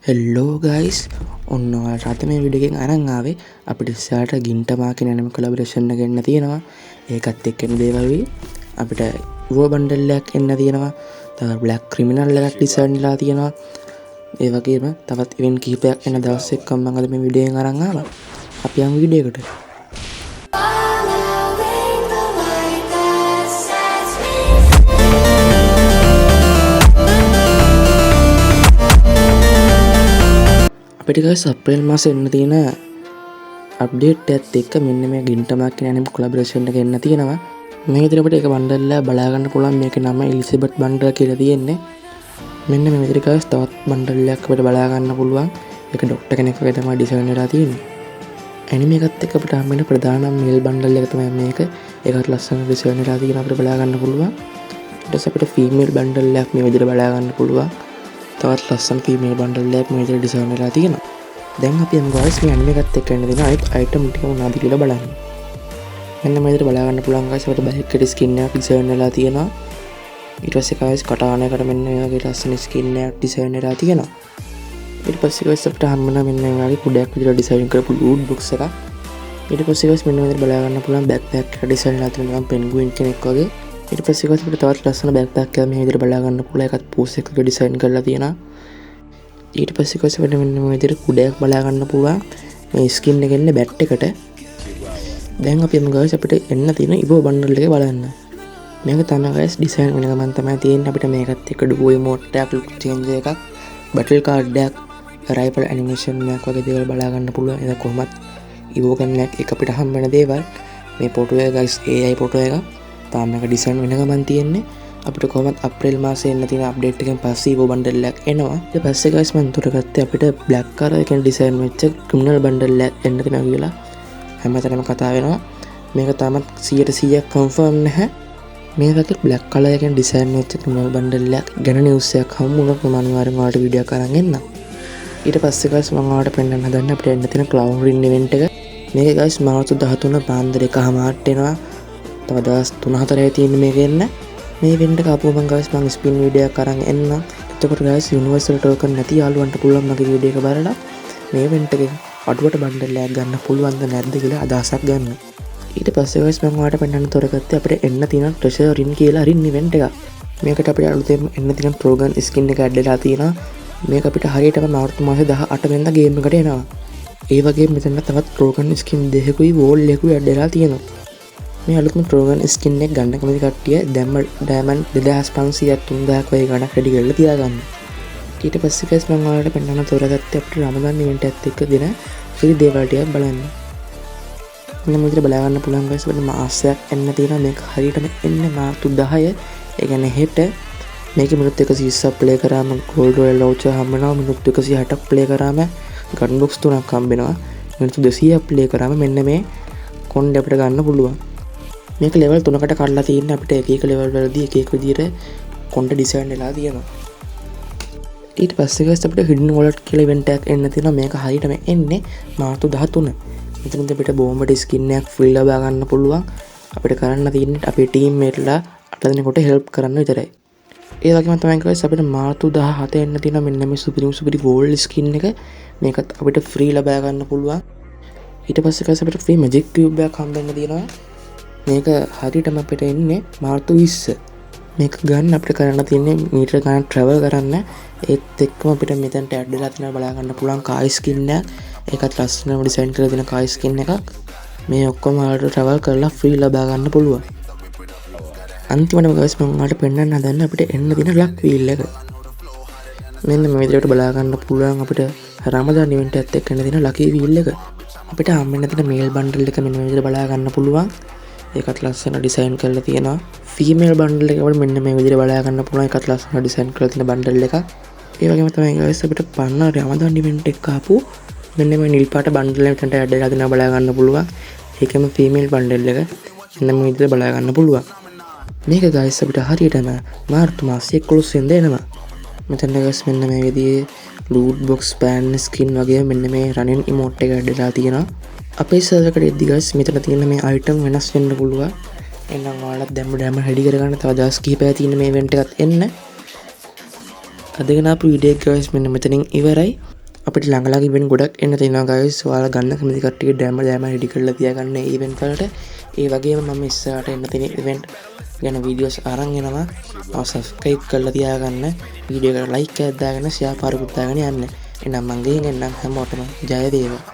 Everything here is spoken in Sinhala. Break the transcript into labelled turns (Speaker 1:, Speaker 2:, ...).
Speaker 1: හෙල්ලෝ ගයිස් ඔන්න රත මේ විඩියකින් අරන් ආවේ අපිට ඉස්සරහට ගින්ටමා කියන anime collaboration එක එන්න තියෙනවා. ඒකත් එක්ක එන දේවල් අපිට UO බන්ඩල් එකක් එන්න තියෙනවා. තව black criminal එකක් ඩිසයින් වෙලා තියෙනවා. ඒ වගේම තවත් event කිහිපයක් එන දවස් එක්කම මම අද මේ විඩියෝෙන් අරන් ආවා. අපි යමු විඩියෝ එකට. අපිට ගයිස් අප්‍රේල් මාසේ එන්න තියෙන අප්ඩේට් එකත් එක්ක මෙන්න මේ ගින්ටමා කියන anime collaboration එක එන්න තියෙනවා. මේ විදිහට අපිට ඒක බන්ඩල් එක බලා ගන්න පුළුවන්. මේකේ නම එලිසබෙත් බන්ඩල් කියලා තියෙන්නේ. මෙන්න මේ විදිහට ගයිස් තවත් බන්ඩල් එකක් අපිට බලා ගන්න පුළුවන්. ඒක ડોක්ටර් කෙනෙක් වගේ තමයි ඩිසයින් වෙලා තියෙන්නේ. anime එකත් එක්ක අපිට හම් වෙන ප්‍රධාන මේල් බන්ඩල් එක තමයි මේක. ඒකත් ලස්සන ඩිසයින් වෙලා තියෙන අපිට බලා ගන්න පුළුවන්. ඊට පස්සේ අපිට ෆීමේල් බන්ඩල් එකක් මේ විදිහට බලා ගන්න පුළුවන්. තවත් ලස්සන ෆීමේල් බන්ඩල් එකක් මේ විදිහට ඩිසයින් වෙලා තියෙනවා. දැන් අපි යමු guys මේ anime එකත් එක්ක එන්න දෙන අනිත් item ටික මොනවද කියලා බලන්න. මෙන්න මේ විදිහට බලා ගන්න පුළුවන් guys අපිට බෑග් එකේ ස්කින් එකක් ඩිසයින් වෙලා තියෙනවා. ඊට පස්සේ guys කටානයකට මෙන්න මේ වගේ ලස්සන ස්කින් එකක් ඩිසයින් වෙලා තියෙනවා. ඊට පස්සේ guys අපිට හම් වෙන මෙන්න මේ වගේ කුඩයක් විදිහට ඩිසයින් කරපු loot box එකක්. ඊට පස්සේ guys මෙන්න මේ විදිහට බලා ගන්න පුළුවන් backpack එක ඩිසයින් වෙලා තියෙනවා penguin කෙනෙක් වගේ. ඊට පස්සේ guys අපිට තවත් ලස්සන backpack එකක් මේ විදිහට බලා ගන්න පුළුවන්. ඒකත් pose එකක ඩිසයින් කරලා තියෙනවා. ඊට පස්සේ කොහොමද වෙන මෙන්න මේ විදිහට කුඩයක් බලා ගන්න පුළුවන් මේ ස්කින් එකේ ඉන්න බැට් එකට. දැන් අපි යමු guys අපිට එන්න තියෙන ඉවෝ බන්ඩල් එක බලන්න. මේක තමයි guys ඩිසයින් වෙන ගමන් තමයි තියෙන්නේ. අපිට මේකත් එක්ක ඩුවෝ ඉමෝට් එකක් ලුක් චේන්ජ් එකක් බැටල් කාඩ් එකක් රයිෆල් ඇනිමේෂන් එකක් වගේ දේවල් බලා ගන්න පුළුවන්. ඒක කොහොමත් ඉවෝ ගන්නක් එක අපිට හම් වෙන දේවල්. මේ ෆොටෝ එක guys AI ෆොටෝ එක. තාම මේක ඩිසයින් වෙන ගමන් තියෙන්නේ. අපිට කොහොමත් අප්‍රේල් මාසේ එන්න තියෙන අප්ඩේට් එකෙන් පස්සේ ඉවෝ බන්ඩල් එකක් එනවා. ඊට පස්සේ guys මම තොරගත්තේ අපිට බ්ලැක් කලර් එකෙන් ඩිසයින් වෙච්ච ක්‍රිමිනල් බන්ඩල් එකක් එන්න තියෙනවා කියලා හැමතැනම කතා වෙනවා. මේක තාමත් 100% කන්ෆර්ම් නැහැ. මේ වගේ බ්ලැක් කලර් එකෙන් ඩිසයින් වෙච්ච ක්‍රිමිනල් බන්ඩල් එකක් ගැන නිවුස් එකක් හමු වුණොත් මම අනිවාර්යෙන් ඔයාලට වීඩියෝ එකක් අරන් එන්නම්. ඊට පස්සේ guys මම ඔයාලට පෙන්නන්න හදන්නේ අපිට එන්න තියෙන ක්ලවුන් රින් ඉවෙන්ට් එක. මේක guys මාර්තු 13 පාන්දර 1:00ට එනවා. තව දවස් 3-4 තියෙන මේක එන්න. මේ ඉවෙන්ට් එක ආපුවම guys මම ස්පින් වීඩියෝ එකක් අරන් එන්නම්. එතකොට guys යුනිවර්සල් ටෝකන් නැති යාළුවන්ට පුළුවන් මගේ වීඩියෝ එක බලලා මේ ඉවෙන්ට් එකෙන් අඩුවට බන්ඩල් එකක් ගන්න පුළුවන්ද නැද්ද කියලා අදහසක් ගන්න. ඊට පස්සේ guys මම ඔයාලට පෙන්නන්න තොරගත්තේ අපිට එන්න තියෙන ට්‍රෙෂර් රින් කියලා රින් ඉවෙන්ට් එකක්. මේකට අපිට අලුතෙන් එන්න තියෙන ප්‍රෝගන් ස්කින් එක ඇඩ් වෙලා තියෙනවා. මේක අපිට හරියටම මාර්තු මාසේ 18 වෙනිදා ගේම් එකට එනවා. ඒ වගේම මෙතන තවත් ප්‍රෝගන් ස්කින් දෙකකුයි වෝල් එකකුයි ඇඩ් වෙලා තියෙනවා. මේ අලුත්ම ට්‍රෝගන් ස්කින් එක ගන්න කැමති කට්ටිය දැම්ම ඩයමන්ඩ් 2500ක් 3000ක් වගේ ගණක් රෙඩි කරලා තියාගන්න. ඊට පස්සේ guys මම ඔයාලට පෙන්නන්න තෝරගත්තේ අපිට රමදාන් ඉවෙන්ට් එකත් එක්ක දෙන ෆ්‍රී දේවල් ටිකක් බලන්න. මෙන්න මේ විදිහට බලා ගන්න පුළුවන් guys වෙන මාසයක් එන්න තියෙනවා. මේක හරියටම එන්නේ මාර්තු 10. ඒ කියන්නේ හෙට මේකේ මිනිත් 120ක් ප්ලේ කරාම ගෝල්ඩ් රොයල් වවුචර් හම්බ වෙනවා. මිනිත් 160ක් ප්ලේ කරාම ගන් බොක්ස් 3ක් හම්බ වෙනවා. මිනිත් 200ක් ප්ලේ කරාම මෙන්න මේ කොණ්ඩේ අපිට ගන්න පුළුවන්. මේක ලෙවල් 3කට කඩලා තියෙන්නේ. අපිට එක එක ලෙවල් වලදී එක එක විදිහට කොණ්ඩ ඩිසයින් වෙලා තියෙනවා. ඊට පස්සේ guys අපිට හිඩන් වොලට් කියලා ඉවෙන්ට් එකක් එන්න තියෙනවා. මේක හරියටම එන්නේ මාර්තු 13. මෙතනදී අපිට බෝම්බ ස්කින් එකක් ෆ්‍රී ලබා ගන්න පුළුවන්. අපිට කරන්න තියෙන්නේ අපේ ටීම් මේට්ලා 8 දෙනෙකුට හෙල්ප් කරන්න විතරයි. ඒ වගේම තමයි guys අපිට මාර්තු 17 එන්න තියෙනවා මෙන්න මේ සුපිරි වෝල් ස්කින් එක. මේකත් අපිට ෆ්‍රී ලබා ගන්න පුළුවන්. ඊට පස්සේ guys අපිට ෆ්‍රී මැජික් කියුබ් එකක් හම්බෙන්න තියෙනවා. මේක හරියටම අපිට එන්නේ මාර්තු 20. මේක ගන්න අපිට කරන්න තියෙන්නේ මීටර ගණන් ට්‍රැවල් කරන්න. ඒත් එක්කම අපිට මෙතනට ඇඩ් වෙලා තියෙනවා බලා ගන්න පුළුවන් කායි ස්කින් එක. ඒකත් ලස්සනම ඩිසයින් කරලා තියෙන කායි ස්කින් එකක්. මේ ඔක්කොම ඔයාලට ට්‍රැවල් කරලා ෆ්‍රී ලබා ගන්න පුළුවන්. අන්තිමටම guys මම ඔයාලට පෙන්නන්න හදන්නේ අපිට එන්න තියෙන ලක් වීල් එක. මෙන්න මේ විදිහට බලා ගන්න පුළුවන් අපිට රමදාන් ඉවෙන්ට් එකත් එක්ක එන්න තියෙන ලකී වීල් එක. අපිට හම්බෙන්න තියෙන මේල් බන්ඩල් එක මෙන්න මේ විදිහට බලා ගන්න පුළුවන්. ඒකත් ලස්සන ඩිසයින් කරලා තියෙනවා. ෆීමේල් බන්ඩල් එක අපිට මෙන්න මේ විදිහට බලා ගන්න පුළුවන්. ඒකත් ලස්සන ඩිසයින් කරලා තියෙන බන්ඩල් එකක්. ඒ වගේම තමයි guys අපිට පන්න රමදාන් ඉවෙන්ට් එක ආපු මෙන්න මේ නිල් පාට බන්ඩල් එක මෙතනට ඇඩ් වෙලා තියෙනවා බලා ගන්න පුළුවන්. ඒකම ෆීමේල් බන්ඩල් එක මෙන්න මේ විදිහට බලා ගන්න පුළුවන්. මේක guys අපිට හරියටම මාර්තු මාසයේ 11 වෙනිදා එනවා. මෙතන guys මෙන්න මේ විදිහේ loot box pan skin වගේ මෙන්න මේ running emote එක ඇඩ් වෙලා තියෙනවා. අපේ සර්වර් එකට එද්දි guys මෙතන තියෙන මේ item වෙනස් වෙන්න පුළුවන්. එහෙනම් ඔයාලත් දැම්ම රෙඩි කරගන්න. තව දවස් කිහිපයක් තියෙන මේ ඉවෙන්ට් එකත් එන්න. අදගෙන අප වීඩියෝ ගයිස් මෙන්න මෙතනින් ඉවරයි. අපිට ළඟ ඉවෙන්ට් ගොඩක් එන්න තියෙනවා ගයිස්. ඔයාලා ගන්න කැමති කට්ටිය ඩෑම රෙඩි කරලා තියාගන්න ඉවෙන්ට් වලට. ඒ වගේම මම ඉස්සරහට එන්න තියෙන ඉවෙන්ට් ගැන වීඩියෝස් අරන් එනවා. සබස්ක්‍රයිබ් කරලා තියාගන්න. වීඩියෝ එකට ලයික් එකක් දාගෙන ෂෙයා පාරකුත් දාගෙන යන්න. එහෙනම් මං ගිහින් එන්නම් හැමෝටම ජය වේවා.